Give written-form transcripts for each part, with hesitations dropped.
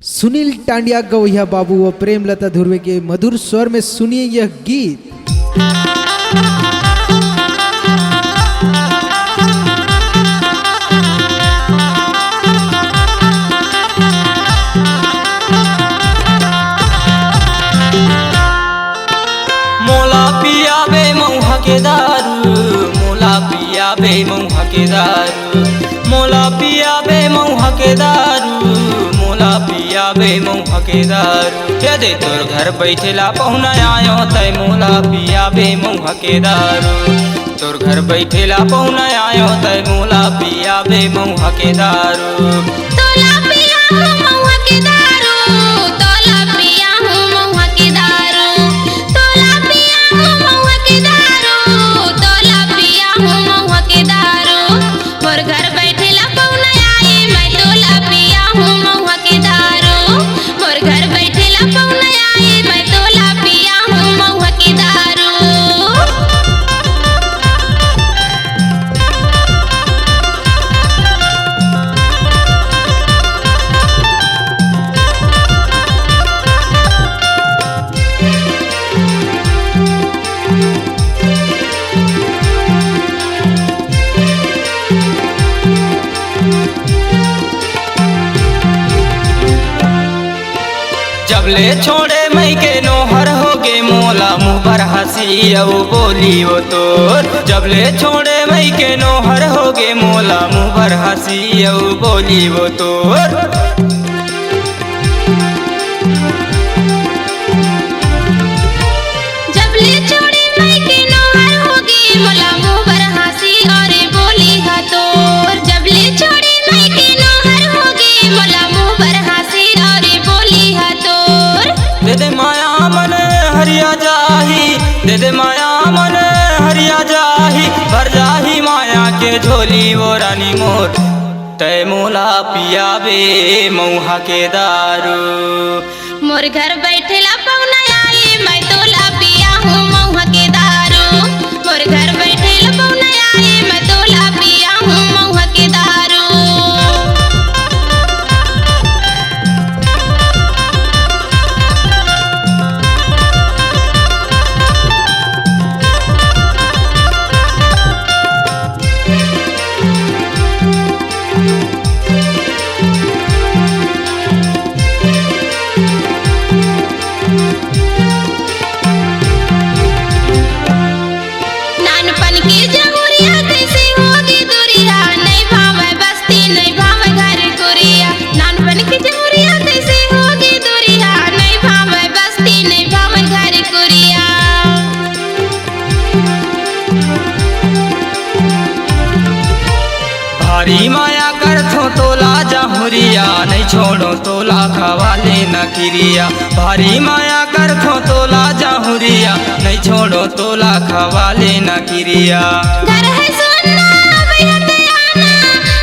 सुनील टांडिया गवैया बाबू व प्रेमलता धुर्वे के मधुर स्वर में सुनिए यह गीत। मोला पिया बे मऊहा के दारू, मोला पिया बे मऊहा के दारू, मोला पिया बे मऊहा के दारू, मोला पिया बे मऊहा के दारू। यदि तोर घर बैठेला पहुना आयो तय मोला पिया बे मऊहा के दारू, तोर घर बैठेला पहुना आयो तय मोला पिया बे मऊहा के दारू। तोला पिया हूँ मऊहा के दारू, तोला पिया हूँ मऊहा के दारू, तोला पिया हूँ मऊहा के दारू, तोला पिया हूँ मऊहा के दारू। मोर घर बैठेला पहुना आई मैं तोला पिया हूँ मऊहा के दारू, मोर घर बैठेला पहुना आई मैं तोला पिया हूँ मऊहा के दारू। जबले छोड़े मई के नोहर होगे मोला मुँह पर हंसी औ बोली वो तोर। जबले छोड़े मई के नोहर होगे मोला मुँह पर हंसी औ बोली वो तोर। जबले छोड़ी मई के नोहर होगी मोला मुँह पर हंसी और बोली हा तोर। जबले छोड़ी मई के नोहर होगी मोला मुँह पर हंसी और बोली हा तोर। दे दे माया मन हरिया जाही, दे दे माया मन हरिया जाही, भर जाही माया के झोली वो रानी मोर। तय मोला पिया बे मऊहा के दारू, मोर घर बैठेला पहुना आई मैं तोला पिया हूँ मऊहा के दारू, मोर घर बैठेला पहुना आई मैं तोला पिया हूँ मऊहा के दारू। नानपन की जमुरिया कैसे होगी दूरिया, नहीं भावे बस्ती नहीं भावे घर कुरिया। नानपन की जमुरिया कैसे होगी दूरिया, नहीं भावे बस्ती नहीं भावे घर कुरिया। भारी माया कर थो तोला जहुरिया, नहीं छोड़ो तोला खवाले न किरिया। भारी माया कर थो तोला जहुरिया, नहीं छोड़ो तोला खवाले न किरिया। घर है सुनना भैया तयाना,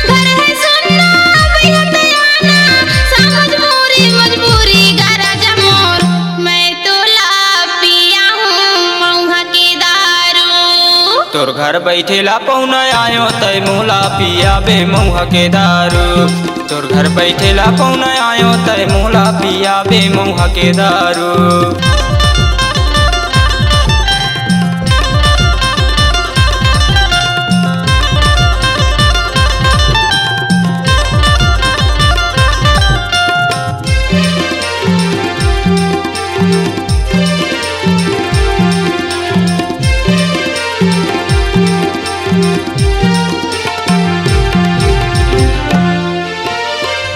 घर है सुनना भैया तयाना, सा मजबूरी मजबूरी गारा जमोर, मैं तोला पिया हूँ मऊहा के दारू। तोर घर बैठेला पहुना आयो तय मोला पिया बे मऊहा के दारू, तोर घर बैठेला पहुना आयो तय मोला पिया बे मऊहा के दारू।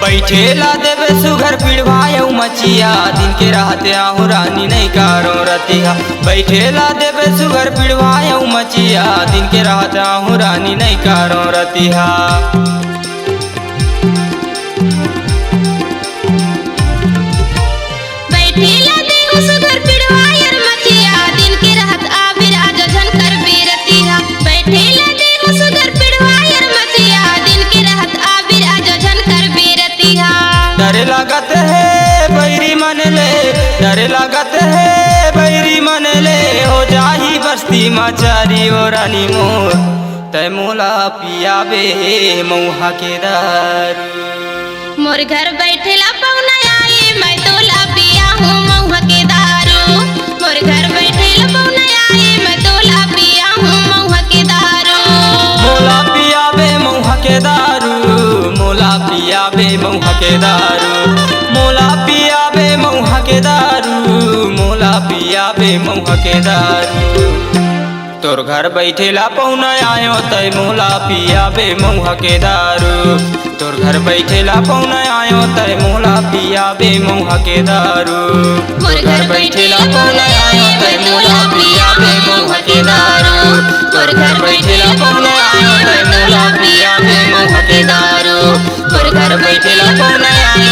बैठेला देवे सुघर पिड़वायऊ मचिया, दिन के रहते आहू रानी नहीं कारो रतिहा। बैठेला देवे सुघर पिड़वायऊ मचिया, दिन के रहते आहू रानी नहीं कारो रतिहा। बैठेला देहु सुघर पिड़वायर मचिया, दिन के रहत आबिर आजा झनकर बेरतिहा। बैठेला देहु सुघर पिड़वायर मचिया, दिन के रहत आबिर आजा झनकर बेरतिहा। डरे लागत है बैरी मन ले, डरे लागत है बैरी मन ले, हो जाही बस्ती माचारी ओ रानी मोर। तय मोला पिया बे मऊहा के दारू, मोर घर बैठेला पहुना आई पियाबे मऊहा के दारू मोला पियाबे मऊहा के दारू मोला पियाबे मऊहा के दारू तोर घर बैठेला पौना आयो तय मोला पियाबे मऊहा के दारू तोर घर बैठेला पौना आयो तय मोला पियाबे मऊहा के दारू मोर घर बैठेला पौना आयो तय मोला पियाबे मऊहा के दारू मोर घर बैठेला पौना आयो तय मोला पियाबे मऊहा के दारू मोर घर बैठेला पौना आयो